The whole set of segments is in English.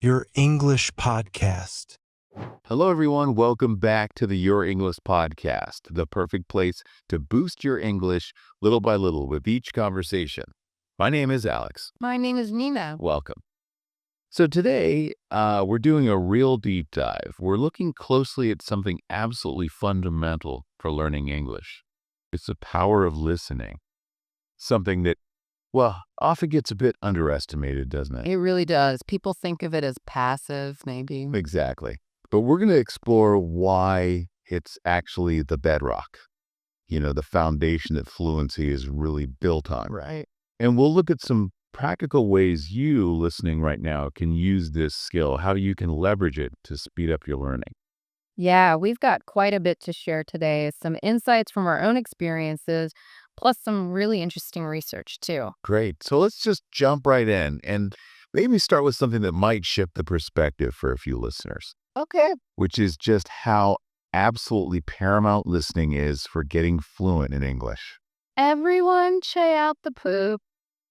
Your English podcast. Hello, everyone. Welcome back to the Your English podcast, the perfect place to boost your English little by little with each conversation. My name is Alex. My name is Nina. Welcome. So today, we're doing a real deep dive. We're looking closely at something absolutely fundamental for learning English. It's the power of listening. Something that, often gets a bit underestimated, doesn't it? It really does. People think of it as passive, maybe. Exactly. But we're going to explore why it's actually the bedrock, the foundation that fluency is really built on. Right. And we'll look at some practical ways you listening right now can use this skill, how you can leverage it to speed up your learning. Yeah, we've got quite a bit to share today. Some insights from our own experiences, plus some really interesting research, too. Great. So let's just jump right in and maybe start with something that might shift the perspective for a few listeners, Okay. which is just how absolutely paramount listening is for getting fluent in English. Everyone check out the poop.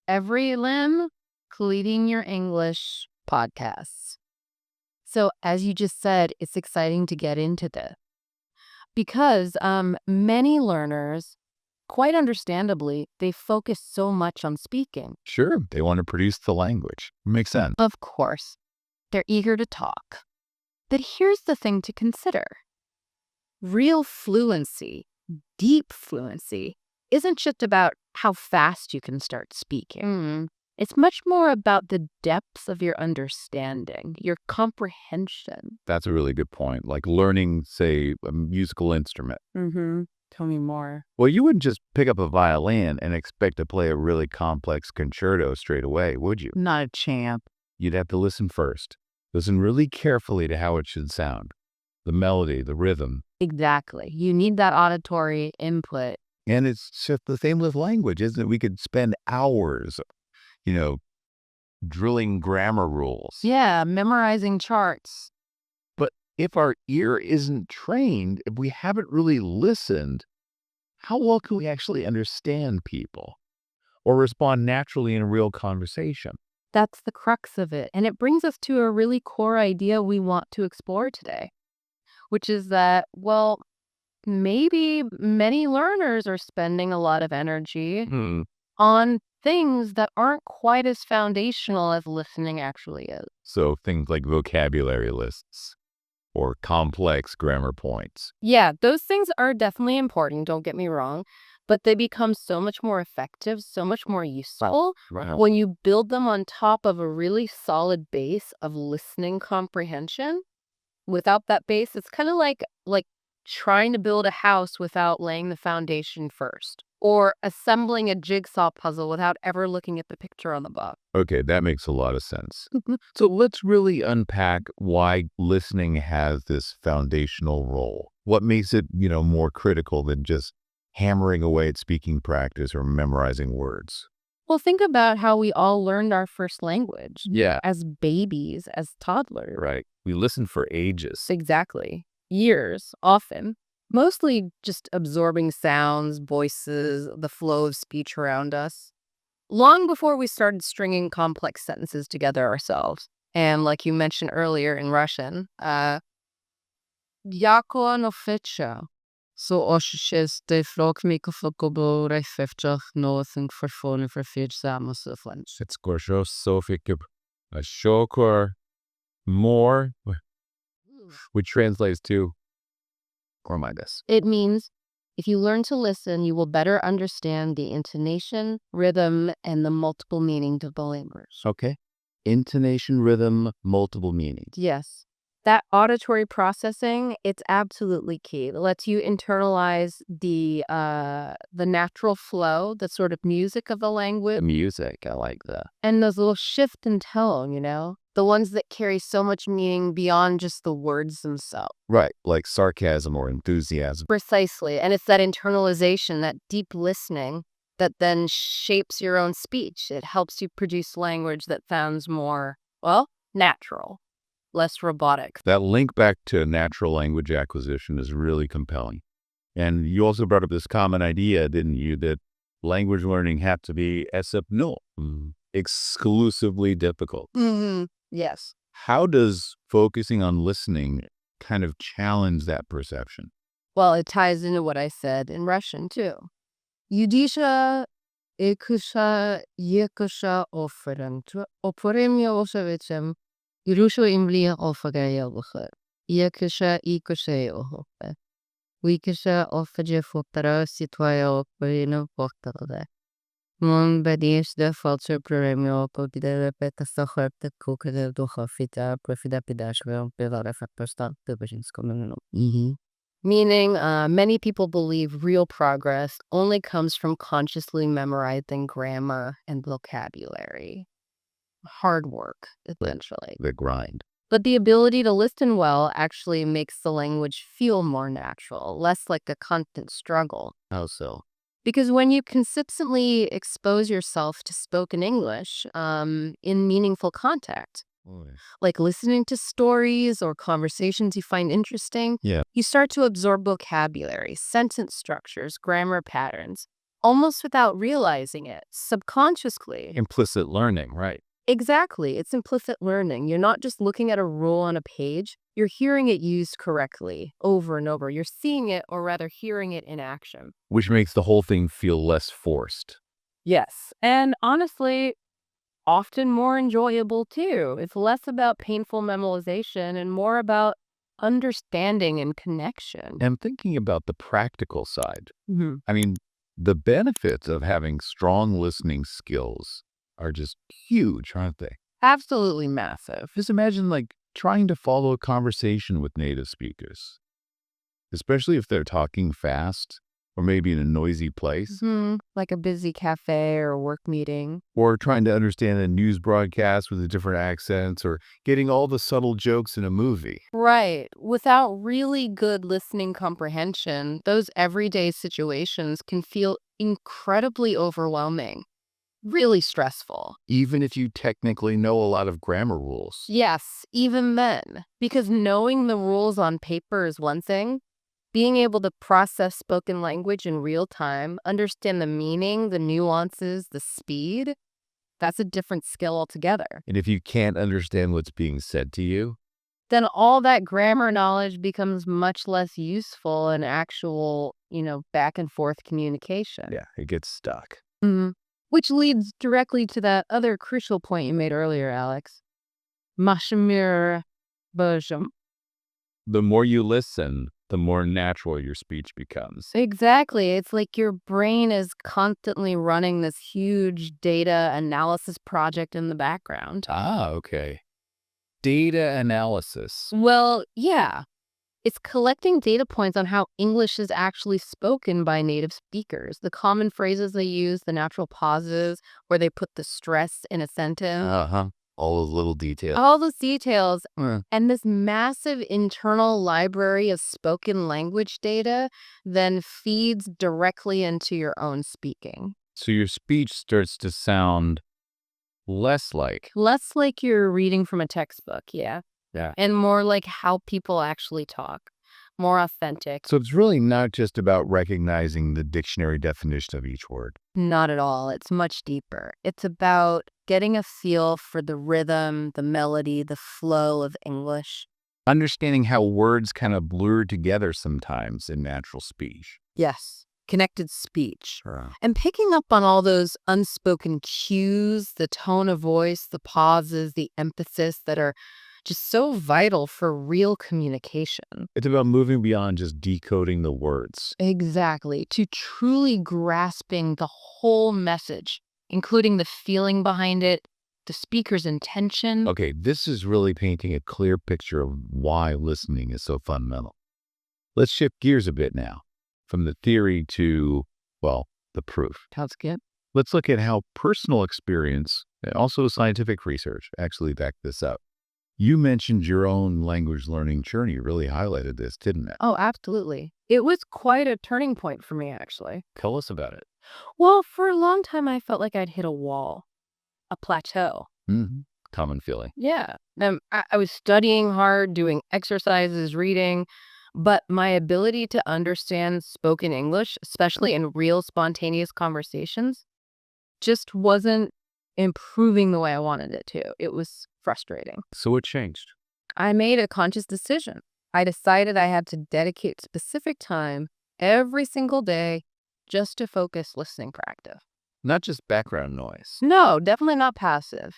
Every limb, cleaning your English podcasts. So as you just said, it's exciting to get into this because many learners, quite understandably, they focus so much on speaking. Sure, they want to produce the language. Makes sense. Of course, they're eager to talk. But here's the thing to consider. Real fluency, deep fluency, isn't just about how fast you can start speaking. It's much more about the depth of your understanding, your comprehension. That's a really good point. Like learning, say, a musical instrument. Tell me more. Well, you wouldn't just pick up a violin and expect to play a really complex concerto straight away, would you? Not a champ. You'd have to listen first. Listen really carefully to how it should sound. The melody, the rhythm. Exactly. You need that auditory input. And it's just the same with language, isn't it? We could spend hours, drilling grammar rules. Yeah, memorizing charts. But if our ear isn't trained, if we haven't really listened, how well can we actually understand people or respond naturally in a real conversation? That's the crux of it. And it brings us to a really core idea we want to explore today, which is that, maybe many learners are spending a lot of energy on things that aren't quite as foundational as listening actually is. So things like vocabulary lists or complex grammar points. Yeah, those things are definitely important, don't get me wrong, but they become so much more effective, so much more useful when you build them on top of a really solid base of listening comprehension. Without that base, it's kind of like trying to build a house without laying the foundation first, or assembling a jigsaw puzzle without ever looking at the picture on the box. Okay, that makes a lot of sense. So let's really unpack why listening has this foundational role. What makes it, more critical than just hammering away at speaking practice or memorizing words? Well, think about how we all learned our first language. Yeah. As babies, as toddlers. Right. We listen for ages. Exactly. Years, often. Mostly just absorbing sounds, voices, the flow of speech around us. Long before we started stringing complex sentences together ourselves. And like you mentioned earlier in Russian, Jako ono fecha. So oshiste frog miko fokobo refevchach nothing for phone for fitch samusuflens. It's gorsho sofik a shokor more, which translates to, remind us. It means if you learn to listen, you will better understand the intonation, rhythm, and the multiple meanings of the language. Okay. Intonation, rhythm, multiple meanings. Yes. That auditory processing, it's absolutely key. It lets you internalize the natural flow, the sort of music of the language. The music, I like that. And those little shift in tone, the ones that carry so much meaning beyond just the words themselves. Right, like sarcasm or enthusiasm. Precisely. And it's that internalization, that deep listening that then shapes your own speech. It helps you produce language that sounds more, natural, less robotic. That link back to natural language acquisition is really compelling. And you also brought up this common idea, didn't you, that language learning had to be exclusively difficult. Yes. How does focusing on listening kind of challenge that perception? Well, it ties into what I said in Russian too. Yudisha ikusha yekusha offerent oporemia osavicem Yurusho imlia ofagayaluche. Yekusha ikushe ohope. Wikisha offaje fopera sitwayo perino portale. Mon badish de falcher premio podide repeta socherte kukere dochafita profida pidashwe pilare faktorstan tubajinsko no. Meaning, many people believe real progress only comes from consciously memorizing grammar and vocabulary. Hard work, essentially. The grind. But the ability to listen well actually makes the language feel more natural, less like a constant struggle. How so? Because when you consistently expose yourself to spoken English in meaningful context, like listening to stories or conversations you find interesting, Yeah. you start to absorb vocabulary, sentence structures, grammar patterns, almost without realizing it, subconsciously. Implicit learning, right? Exactly. It's implicit learning. You're not just looking at a rule on a page, you're hearing it used correctly over and over. You're seeing it, or rather hearing it in action. Which makes the whole thing feel less forced. Yes. And honestly, often more enjoyable too. It's less about painful memorization and more about understanding and connection. And thinking about the practical side, Mhm. I mean, the benefits of having strong listening skills are just huge, aren't they? Absolutely massive. Just imagine like trying to follow a conversation with native speakers, especially if they're talking fast or maybe in a noisy place, Like a busy cafe or work meeting. or trying to understand a news broadcast with the different accents, or getting all the subtle jokes in a movie. Right. Without really good listening comprehension, those everyday situations can feel incredibly overwhelming, really stressful. Even if you technically know a lot of grammar rules. Yes, even then, because knowing the rules on paper is one thing, being able to process spoken language in real time, understand the meaning, the nuances, the speed, that's a different skill altogether. And if you can't understand what's being said to you, Then all that grammar knowledge becomes much less useful in actual, back and forth communication. yeah, it gets stuck. Mhm. Which leads directly to that other crucial point you made earlier, Alex. Mashmir Bajam. The more you listen, the more natural your speech becomes. Exactly. It's like your brain is constantly running this huge data analysis project in the background. Ah, okay. Data analysis. Well, yeah. It's collecting data points on how English is actually spoken by native speakers, the common phrases they use, the natural pauses, where they put the stress in a sentence. Uh-huh. All those little details. All those details. Uh, And this massive internal library of spoken language data then feeds directly into your own speaking. So your speech starts to sound less like. Less like you're reading from a textbook, yeah. Yeah. And more like how people actually talk. More authentic. So it's really not just about recognizing the dictionary definition of each word. Not at all. It's much deeper. It's about getting a feel for the rhythm, the melody, the flow of English. Understanding how words kind of blur together sometimes in natural speech. Yes. Connected speech. And picking up on all those unspoken cues, the tone of voice, the pauses, the emphasis that are just so vital for real communication. It's about moving beyond just decoding the words. Exactly. To truly grasping the whole message, including the feeling behind it, the speaker's intention. Okay, this is really painting a clear picture of why listening is so fundamental. Let's shift gears a bit now, from the theory to, well, the proof. Sounds good. Let's look at how personal experience and also scientific research actually back this up. You mentioned your own language learning journey really highlighted this, didn't it? Oh, absolutely. It was quite a turning point for me, actually. Tell us about it. Well, for a long time, I felt like I'd hit a wall, a plateau. Common feeling. Yeah. I was studying hard, doing exercises, reading, but my ability to understand spoken English, especially in real spontaneous conversations, just wasn't improving the way I wanted it to. It was frustrating. So what changed? I made a conscious decision. I decided I had to dedicate specific time every single day just to focus listening practice. Not just background noise. No, definitely not passive.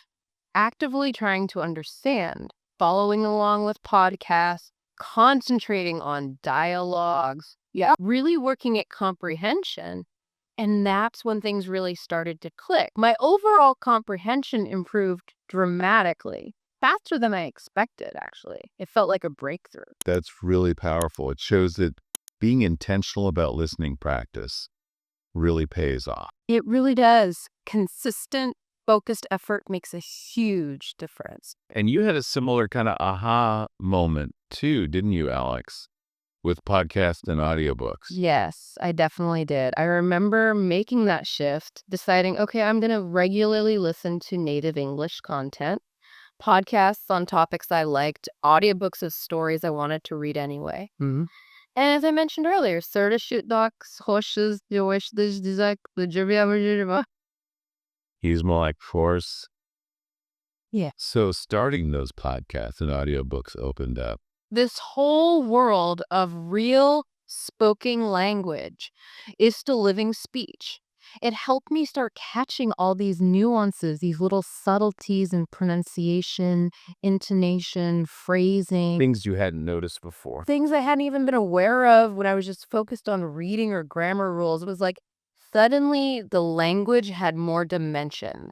Actively trying to understand, following along with podcasts, concentrating on dialogues, really working at comprehension. And that's when things really started to click. My overall comprehension improved dramatically, faster than I expected, actually. It felt like a breakthrough. That's really powerful. It shows that being intentional about listening practice really pays off. It really does. Consistent, focused effort makes a huge difference. And you had a similar kind of aha moment too, didn't you, Alex? With podcasts and audiobooks. Yes, I definitely did. I remember making that shift, deciding, okay, I'm going to regularly listen to native English content, podcasts on topics I liked, audiobooks of stories I wanted to read anyway. Mm-hmm. And as I mentioned earlier, docs, horses, He's more like force. Yeah. So starting those podcasts and audiobooks opened up. This whole world of real spoken language is still living speech. It helped me start catching all these nuances, these little subtleties in pronunciation, intonation, phrasing. Things you hadn't noticed before. Things I hadn't even been aware of when I was just focused on reading or grammar rules. It was like suddenly the language had more dimension.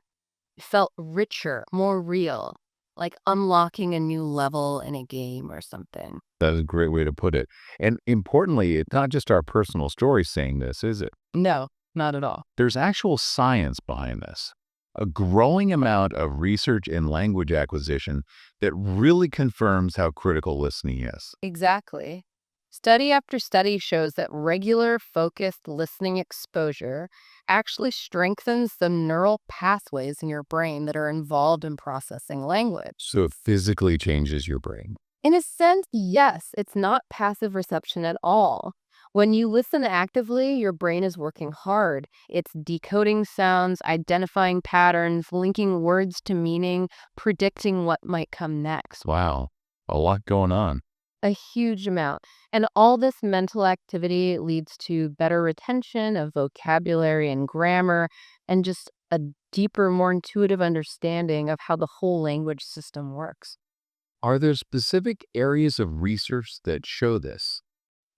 It felt richer, more real, like unlocking a new level in a game or something. That is a great way to put it. And importantly, it's not just our personal story saying this, is it? No, not at all. There's actual science behind this. A growing amount of research in language acquisition that really confirms how critical listening is. Exactly. Study after study shows that regular, focused listening exposure actually strengthens the neural pathways in your brain that are involved in processing language. So it physically changes your brain. In a sense, yes, it's not passive reception at all. When you listen actively, your brain is working hard. It's decoding sounds, identifying patterns, linking words to meaning, predicting what might come next. Wow, a lot going on. A huge amount. And all this mental activity leads to better retention of vocabulary and grammar and just a deeper, more intuitive understanding of how the whole language system works. Are there specific areas of research that show this?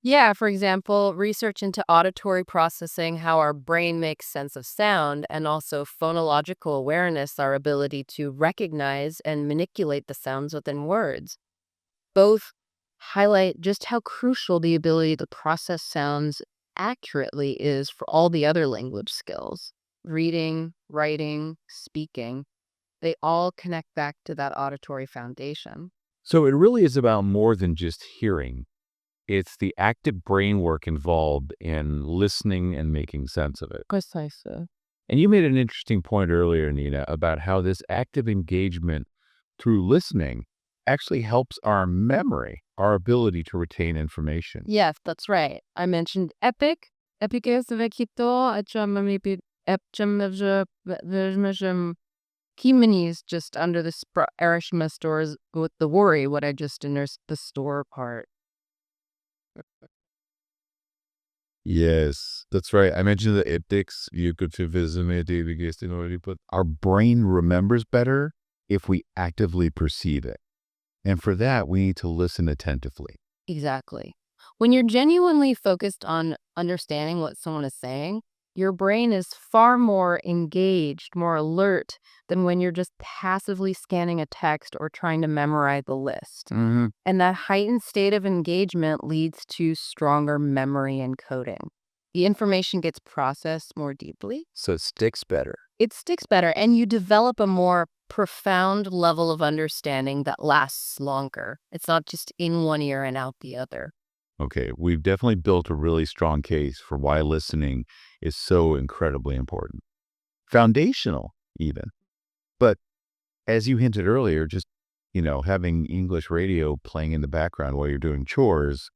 Yeah, for example, research into auditory processing, how our brain makes sense of sound, and also phonological awareness, our ability to recognize and manipulate the sounds within words. Both highlight just how crucial the ability to process sounds accurately is for all the other language skills. Reading, writing, speaking, they all connect back to that auditory foundation. So it really is about more than just hearing. It's the active brain work involved in listening and making sense of it. Precisely. And you made an interesting point earlier, Nina, about how this active engagement through listening actually helps our memory, our ability to retain information. Yes, that's right. I mentioned epic. Epic is vekito, Kimenis just under the Arishima stores with the worry, what I just inner the store part. Yes, that's right. I mentioned the ethics. You could but our brain remembers better if we actively perceive it. And for that, we need to listen attentively. Exactly. When you're genuinely focused on understanding what someone is saying, your brain is far more engaged, more alert than when you're just passively scanning a text or trying to memorize the list. Mm-hmm. And that heightened state of engagement leads to stronger memory encoding. The information gets processed more deeply. So it sticks better. It sticks better, and you develop a more profound level of understanding that lasts longer. It's not just in one ear and out the other. Okay, we've definitely built a really strong case for why listening is so incredibly important. Foundational, even. But as you hinted earlier, just, having English radio playing in the background while you're doing chores,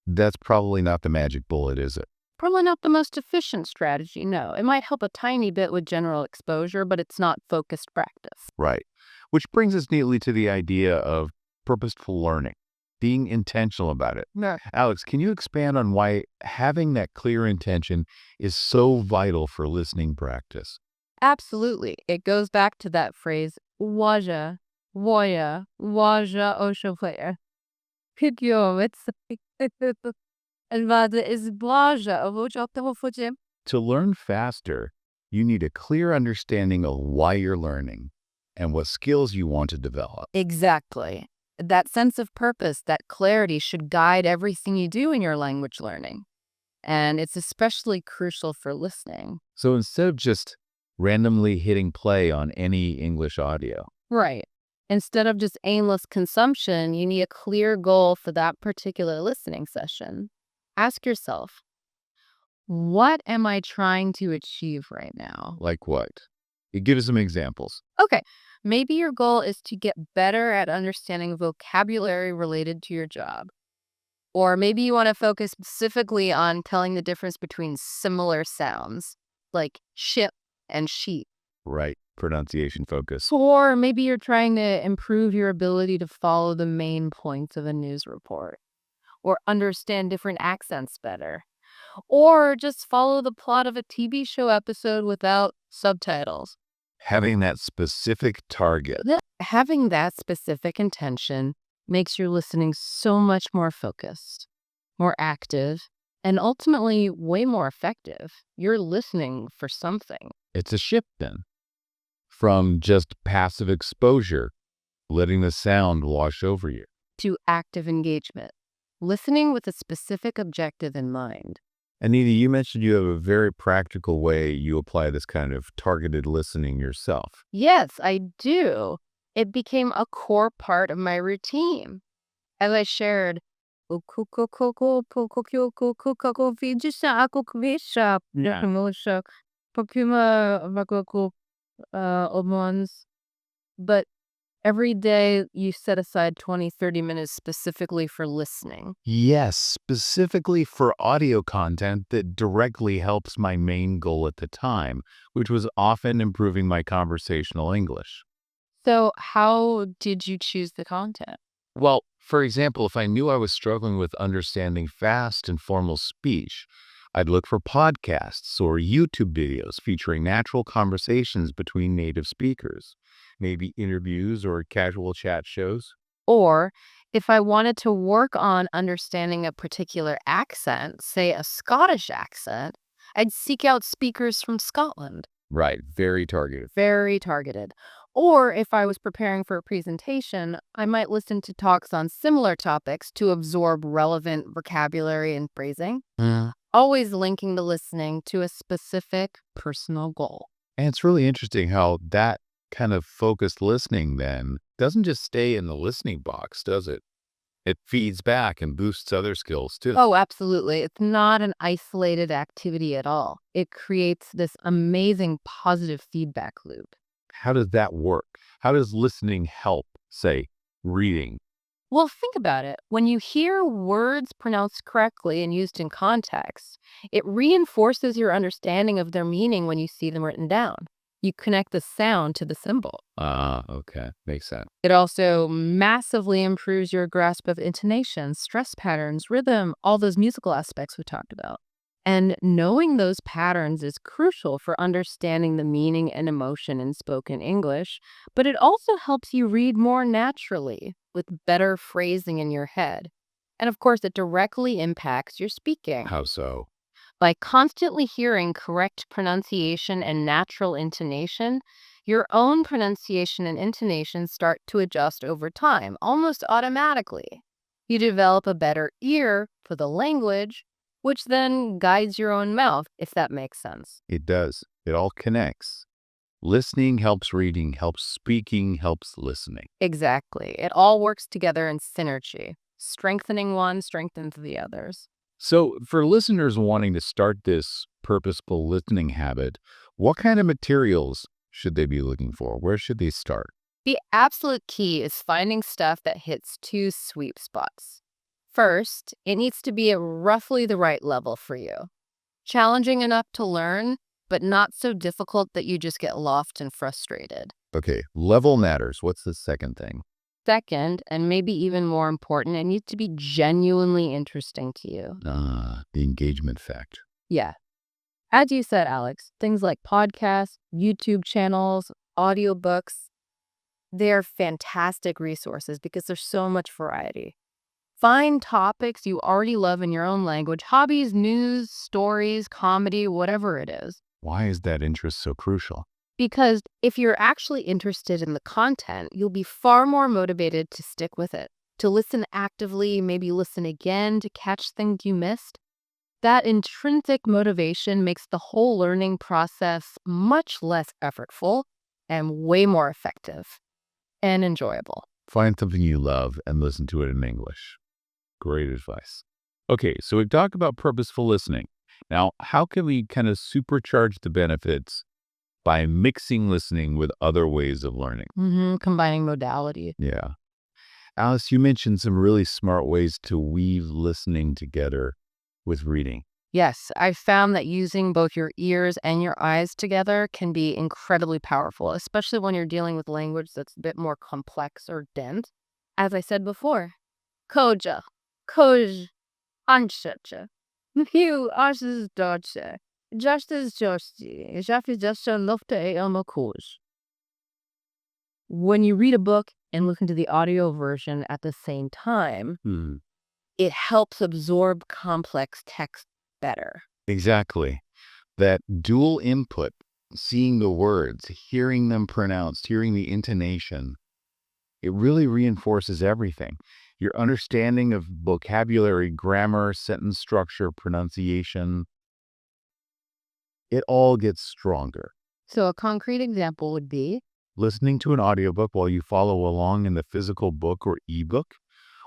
that's probably not the magic bullet, is it? Probably not the most efficient strategy, no. It might help a tiny bit with general exposure, but it's not focused practice. Right. Which brings us neatly to the idea of purposeful learning, being intentional about it. Yeah. Alex, can you expand on why having that clear intention is so vital for listening practice? Absolutely. It goes back to that phrase, waja, woya, waja oshoplaya. Pigyo, it's and is blaja, To learn faster, you need a clear understanding of why you're learning and what skills you want to develop. Exactly. That sense of purpose, that clarity should guide everything you do in your language learning. And it's especially crucial for listening. So instead of just randomly hitting play on any English audio, Right. Instead of just aimless consumption, you need a clear goal for that particular listening session. Ask yourself, what am I trying to achieve right now? like what? You give us some examples. Okay, maybe your goal is to get better at understanding vocabulary related to your job. Or maybe you want to focus specifically on telling the difference between similar sounds, like ship and sheep. Right. Pronunciation focus. Or maybe you're trying to improve your ability to follow the main points of a news report, or understand different accents better, or just follow the plot of a TV show episode without subtitles. Having that specific target. Having that specific intention makes your listening so much more focused, more active, and ultimately way more effective. You're listening for something. It's a shift then from just passive exposure, letting the sound wash over you. To active engagement, listening with a specific objective in mind. Anita, you mentioned you have a very practical way you apply this kind of targeted listening yourself. Yes, I do. It became a core part of my routine. As I shared, but every day you set aside 20, 30 minutes specifically for listening. Yes, specifically for audio content that directly helps my main goal at the time, which was often improving my conversational English. So how did you choose the content? Well, for example, if I knew I was struggling with understanding fast and formal speech, I'd look for podcasts or YouTube videos featuring natural conversations between native speakers, maybe interviews or casual chat shows. Or if I wanted to work on understanding a particular accent, say a Scottish accent, I'd seek out speakers from Scotland. Right, very targeted. Very targeted. Or if I was preparing for a presentation, I might listen to talks on similar topics to absorb relevant vocabulary and phrasing, always linking the listening to a specific personal goal. And it's really interesting how that kind of focused listening then doesn't just stay in the listening box, does it? It feeds back and boosts other skills too. Oh, absolutely. It's not an isolated activity at all. It creates this amazing positive feedback loop. How does that work? How does listening help, say, reading? Well, think about it. When you hear words pronounced correctly and used in context, it reinforces your understanding of their meaning when you see them written down. You connect the sound to the symbol. Okay. Makes sense. It also massively improves your grasp of intonation, stress patterns, rhythm, all those musical aspects we talked about. And knowing those patterns is crucial for understanding the meaning and emotion in spoken English, but it also helps you read more naturally with better phrasing in your head. And of course, it directly impacts your speaking. How so? By constantly hearing correct pronunciation and natural intonation, your own pronunciation and intonation start to adjust over time, almost automatically. You develop a better ear for the language, which then guides your own mouth, if that makes sense. It does. It all connects. Listening helps reading, helps speaking, helps listening. Exactly. It all works together in synergy. Strengthening one strengthens the others. So, for listeners wanting to start this purposeful listening habit, what kind of materials should they be looking for? Where should they start? The absolute key is finding stuff that hits two sweet spots. First, it needs to be at roughly the right level for you. Challenging enough to learn, but not so difficult that you just get lost and frustrated. Okay, level matters. What's the second thing? Second, and maybe even more important, it needs to be genuinely interesting to you. The engagement fact. Yeah. As you said, Alex, things like podcasts, YouTube channels, audiobooks, they're fantastic resources because there's so much variety. Find topics you already love in your own language, hobbies, news, stories, comedy, whatever it is. Why is that interest so crucial? Because if you're actually interested in the content, you'll be far more motivated to stick with it, to listen actively, maybe listen again to catch things you missed. That intrinsic motivation makes the whole learning process much less effortful and way more effective and enjoyable. Find something you love and listen to it in English. Great advice. Okay, so we've talked about purposeful listening. Now, how can we kind of supercharge the benefits by mixing listening with other ways of learning? Combining modality. Yeah. Alice, you mentioned some really smart ways to weave listening together with reading. Yes, I've found that using both your ears and your eyes together can be incredibly powerful, especially when you're dealing with language that's a bit more complex or dense. As I said before, koja, koj, anshacha. Hiu ashes dodge. Justice josti. Jafi just lofte elmokoj. When you read a book and listen to the audio version at the same time, it helps absorb complex text better. Exactly. That dual input, seeing the words, hearing them pronounced, hearing the intonation, it really reinforces everything. Your understanding of vocabulary, grammar, sentence structure, pronunciation, it all gets stronger. So a concrete example would be Listening to an audiobook while you follow along in the physical book or ebook,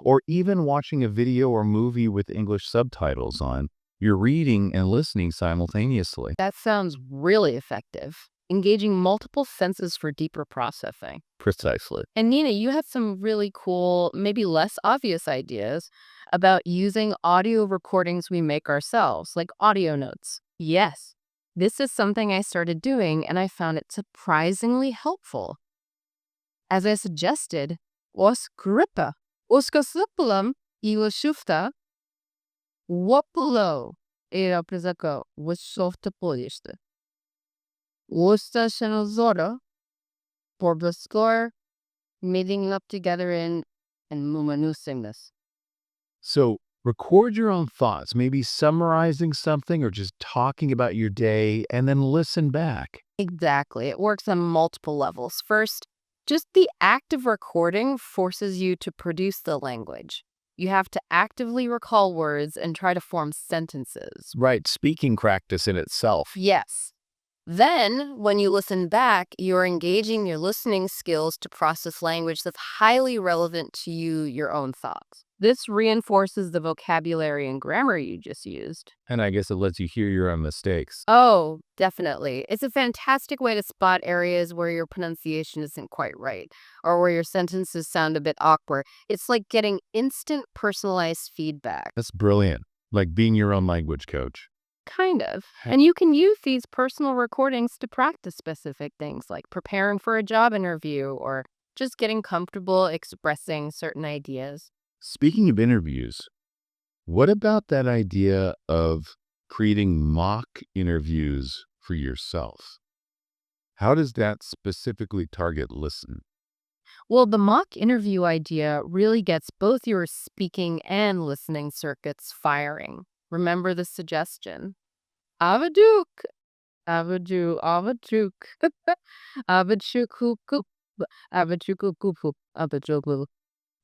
or even watching a video or movie with English subtitles on. You're reading and listening simultaneously. that sounds really effective, engaging multiple senses for deeper processing. Precisely. And Nina, you had some really cool, maybe less obvious ideas about using audio recordings we make ourselves, like audio notes. Yes, this is something I started doing and I found it surprisingly helpful. As I suggested, was grippa, oskasipulum, iwa shufta, wapolo, era prezako, was softa polishta. Wosta shenozora, porbascore, meeting up together in and mumanusing this. So record your own thoughts, maybe summarizing something or just talking about your day, and then listen back. Exactly. It works on multiple levels. First, just the act of recording forces you to produce the language. You have to actively recall words and try to form sentences. Right, speaking practice in itself. Yes. Then, when you listen back, you're engaging your listening skills to process language that's highly relevant to you, your own thoughts. This reinforces the vocabulary and grammar you just used. And I guess it lets you hear your own mistakes. Oh, definitely. It's a fantastic way to spot areas where your pronunciation isn't quite right or where your sentences sound a bit awkward. It's like getting instant personalized feedback. That's brilliant. Like being your own language coach. Kind of. And you can use these personal recordings to practice specific things like preparing for a job interview or just getting comfortable expressing certain ideas. Speaking of interviews, what about that idea of creating mock interviews for yourself? How does that specifically target listen? Well, the mock interview idea really gets both your speaking and listening circuits firing. Remember the suggestion. Avajuk, avaju, avajuk, avachukukup, avachukukupu, avajuku,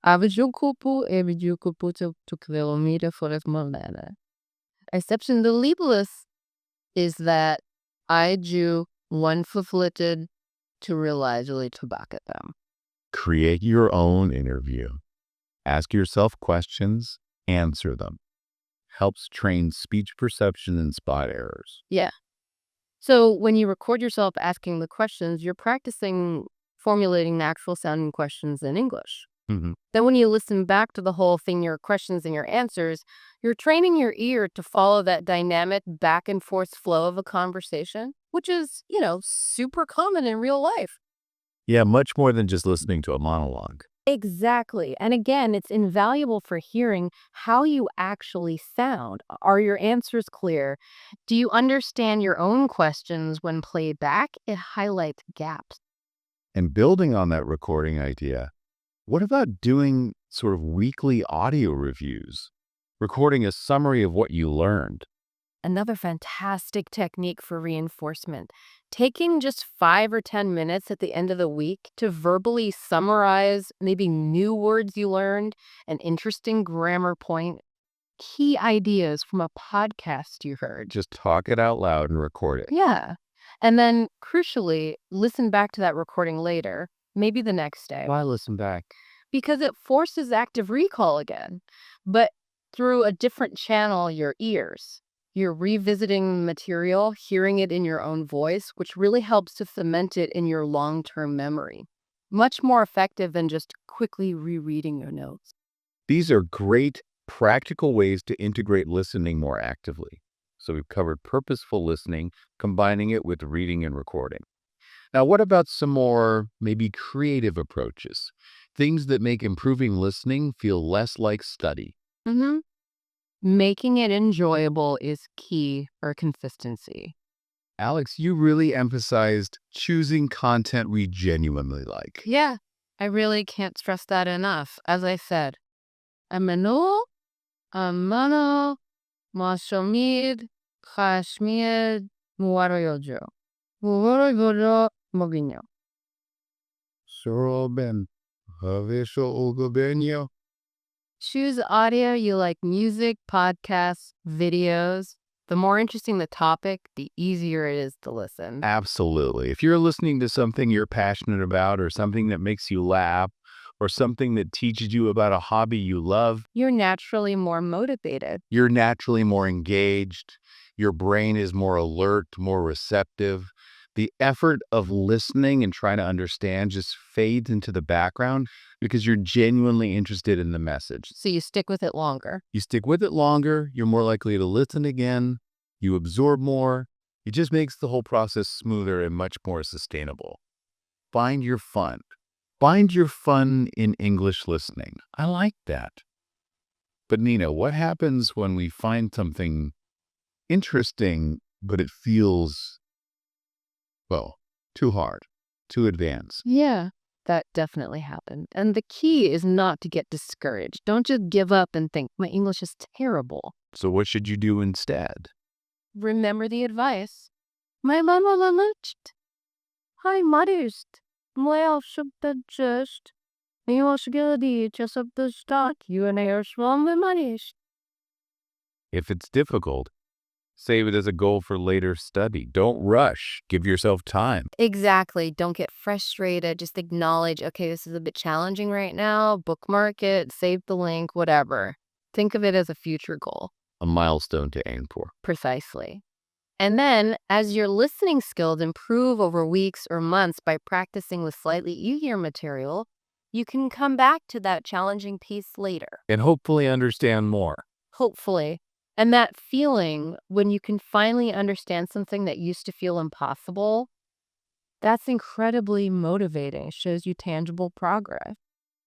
avajukupu, avajukupu to kilometer for the monada. Exception the libelous is that I Jew one fulfilled to realize to back at them. Create your own interview. Ask yourself questions, answer them. Helps train speech perception and spot errors. Yeah. So when you record yourself asking the questions, you're practicing formulating natural sounding questions in English. Mhm. Then when you listen back to the whole thing, your questions and your answers, you're training your ear to follow that dynamic back and forth flow of a conversation, which is, super common in real life. Yeah, much more than just listening to a monologue. Exactly. And again, it's invaluable for hearing how you actually sound. Are your answers clear? Do you understand your own questions when played back? It highlights gaps. And building on that recording idea, what about doing sort of weekly audio reviews? Recording a summary of what you learned. Another fantastic technique for reinforcement. Taking just 5 or 10 minutes at the end of the week to verbally summarize maybe new words you learned, an interesting grammar point, key ideas from a podcast you heard. Just talk it out loud and record it. Yeah. And then, crucially, listen back to that recording later, maybe the next day. Why listen back? Because it forces active recall again, but through a different channel, your ears. You're revisiting material, hearing it in your own voice, which really helps to cement it in your long-term memory. Much more effective than just quickly rereading your notes. These are great, practical ways to integrate listening more actively. So we've covered purposeful listening, combining it with reading and recording. Now, what about some more maybe creative approaches? Things that make improving listening feel less like study. hmm Making it enjoyable is key for consistency. Alex, you really emphasized choosing content we genuinely like. Yeah, I really can't stress that enough. As I said, a menudo, a mano, masomid, kashmir, muarayojo. Muarayojo, moginyo. Soroben, havisho ugobenyo. Choose audio you like: music, podcasts, videos. The more interesting the topic, the easier it is to listen. Absolutely. If you're listening to something you're passionate about or something that makes you laugh or something that teaches you about a hobby you love, You're naturally more motivated. you're naturally more engaged. Your brain is more alert, more receptive. The effort of listening and trying to understand just fades into the background because you're genuinely interested in the message. So you stick with it longer. You stick with it longer, you're more likely to listen again, you absorb more. It just makes the whole process smoother and much more sustainable. Find your fun. Find your fun in English listening. I like that. But Nina, what happens when we find something interesting, but it feels, well, too hard, too advanced? Yeah, that definitely happened. And the key is not to get discouraged. Don't just give up and think, my English is terrible. So what should you do instead? Remember the advice. My mama luncht. Hi, marist. Moja just. Miłość just of the stock. You and I are swam with marist. If it's difficult, save it as a goal for later study. Don't rush. Give yourself time. Exactly. Don't get frustrated. Just acknowledge, okay, this is a bit challenging right now. Bookmark it, save the link, whatever. Think of it as a future goal. A milestone to aim for. Precisely. And then, as your listening skills improve over weeks or months by practicing with slightly easier material, you can come back to that challenging piece later. And hopefully understand more. Hopefully. And that feeling when you can finally understand something that used to feel impossible, that's incredibly motivating. It shows you tangible progress.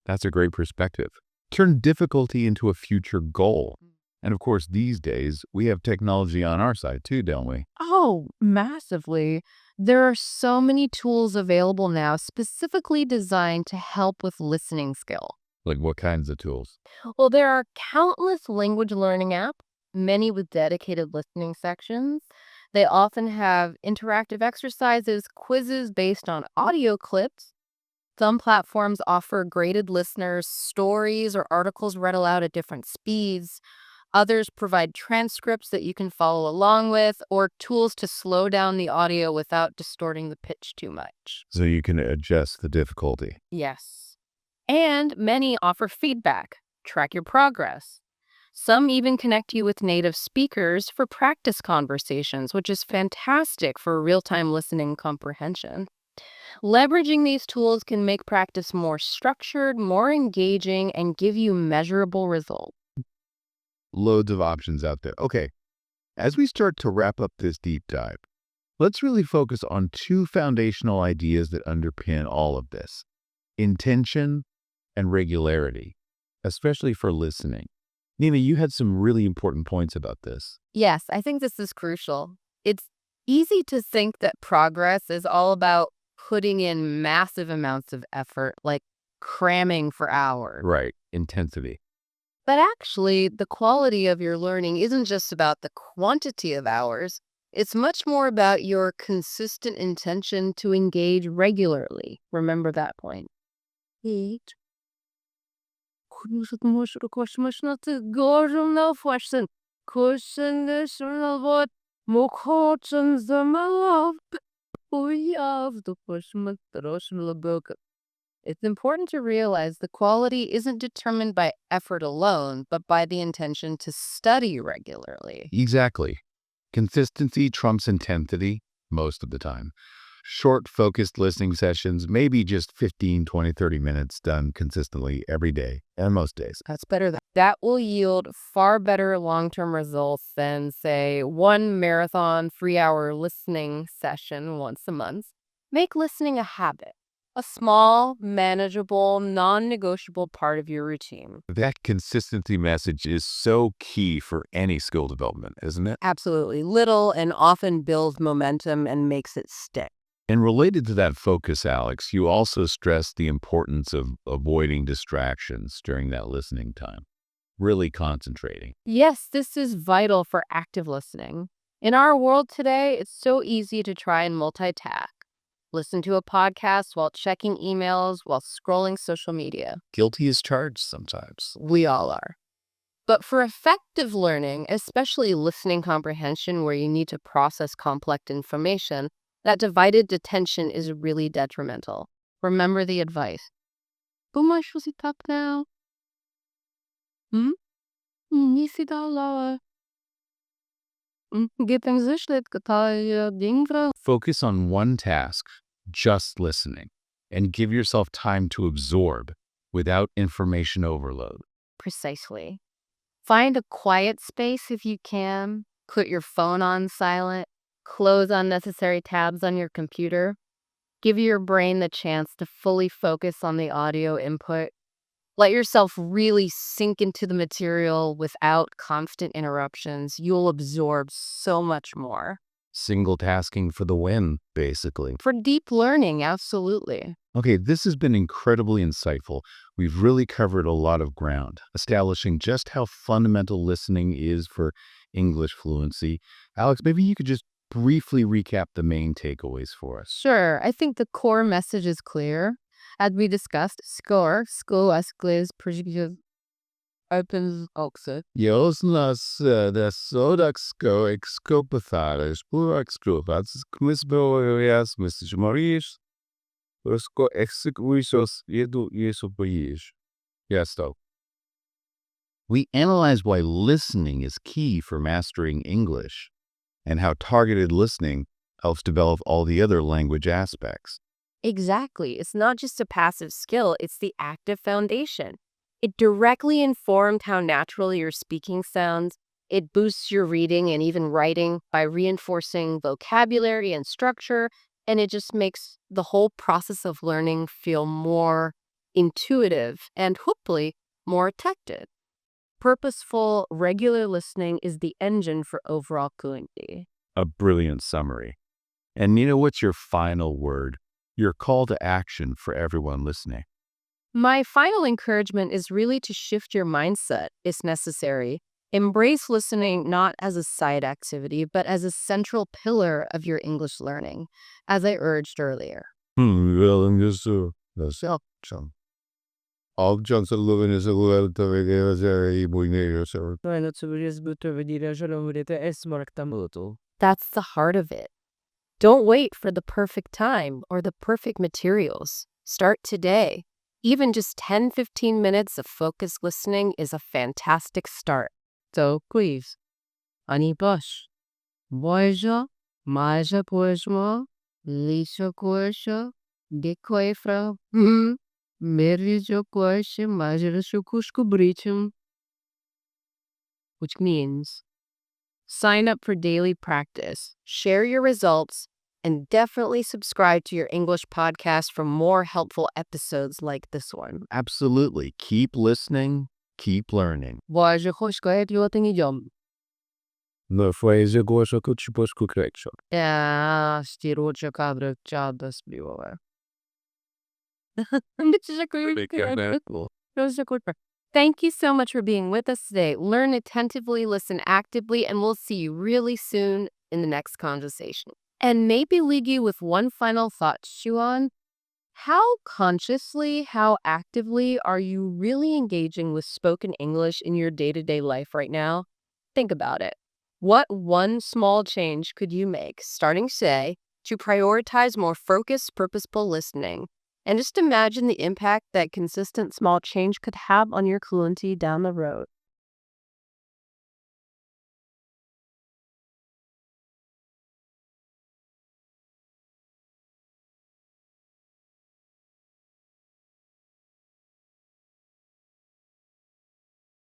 That's a great perspective. Turn difficulty into a future goal. And of course, these days, we have technology on our side too, don't we? Oh, massively. There are so many tools available now specifically designed to help with listening skill. Like what kinds of tools? Well, there are countless language learning apps, many with dedicated listening sections. They often have interactive exercises, quizzes based on audio clips. Some platforms offer graded listeners, stories or articles read aloud at different speeds. Others provide transcripts that you can follow along with, or tools to slow down the audio without distorting the pitch too much. So you can adjust the difficulty. Yes. And many offer feedback, track your progress. Some even connect you with native speakers for practice conversations, which is fantastic for real-time listening comprehension. Leveraging these tools can make practice more structured, more engaging, and give you measurable results. Loads of options out there. Okay, as we start to wrap up this deep dive, let's really focus on two foundational ideas that underpin all of this: intention and regularity, especially for listening. Nina, you had some really important points about this. Yes, I think this is crucial. It's easy to think that progress is all about putting in massive amounts of effort, like cramming for hours. Right, intensity. But actually, the quality of your learning isn't just about the quantity of hours. It's much more about your consistent intention to engage regularly. Remember that point. Eat. It's important to realize the quality isn't determined by effort alone, but by the intention to study regularly. Exactly. Consistency trumps intensity most of the time. Short, focused listening sessions, maybe just 15, 20, 30 minutes done consistently every day and most days. That's better. That will yield far better long-term results than, say, one marathon 3-hour listening session once a month. Make listening a habit, a small, manageable, non-negotiable part of your routine. That consistency message is so key for any skill development, isn't it? Absolutely. Little and often builds momentum and makes it stick. And related to that focus, Alex, you also stressed the importance of avoiding distractions during that listening time, really concentrating. Yes, this is vital for active listening. In our world today, it's so easy to try and multitask. Listen to a podcast while checking emails, while scrolling social media. Guilty as charged sometimes. We all are. But for effective learning, especially listening comprehension where you need to process complex information, that divided attention is really detrimental. Remember the advice. Bumash was it up now? Nisi dalla. Focus on one task, just listening, and give yourself time to absorb without information overload. Precisely. Find a quiet space if you can. Put your phone on silent. Close unnecessary tabs on your computer. Give your brain the chance to fully focus on the audio input. Let yourself really sink into the material without constant interruptions. You'll absorb so much more. Single tasking for the win, basically. For deep learning, absolutely. Okay, this has been incredibly insightful. We've really covered a lot of ground, establishing just how fundamental listening is for English fluency. Alex, maybe you could just briefly recap the main takeaways for us. Sure, I think the core message is clear. As we discussed, school escalates predictive opens oxid. Jasnas das Sodaksko excopathales, puaxtropas, quisboias, Mr. Maurice, Rosco execuisos edu yesopoish. Yes, though. We analyze why listening is key for mastering English and how targeted listening helps develop all the other language aspects. Exactly. It's not just a passive skill, it's the active foundation. It directly informed how natural your speaking sounds. It boosts your reading and even writing by reinforcing vocabulary and structure. And it just makes the whole process of learning feel more intuitive and hopefully more effective. Purposeful, regular listening is the engine for overall fluency. A brilliant summary. And Nina, what's your final word? Your call to action for everyone listening. My final encouragement is really to shift your mindset if necessary. Embrace listening not as a side activity, but as a central pillar of your English learning, as I urged earlier. That's the heart of it. Don't wait for the perfect time or the perfect materials. Start today. Even just 10-15 minutes of focused listening is a fantastic start. So please, ani bosh. Boyja, maja boyjma, lisha korsha, Дякую, Frau. Мережу кое мажерешу кушку бричем, which means sign up for daily practice, share your results, and definitely subscribe to your English podcast for more helpful episodes like this one. Absolutely. Keep listening, keep learning. Боже, хоч кое пьётын идём. No fue ese gozo que chupos cucrecho. Стируча кадры чада сбивала. Thank you so much for being with us today. Learn attentively, listen actively, and we'll see you really soon in the next conversation. And maybe leave you with one final thought, Shuan. How consciously, how actively are you really engaging with spoken English in your day-to-day life right now? Think about it. What one small change could you make, starting today, to prioritize more focused, purposeful listening? And just imagine the impact that consistent small change could have on your fluency down the road.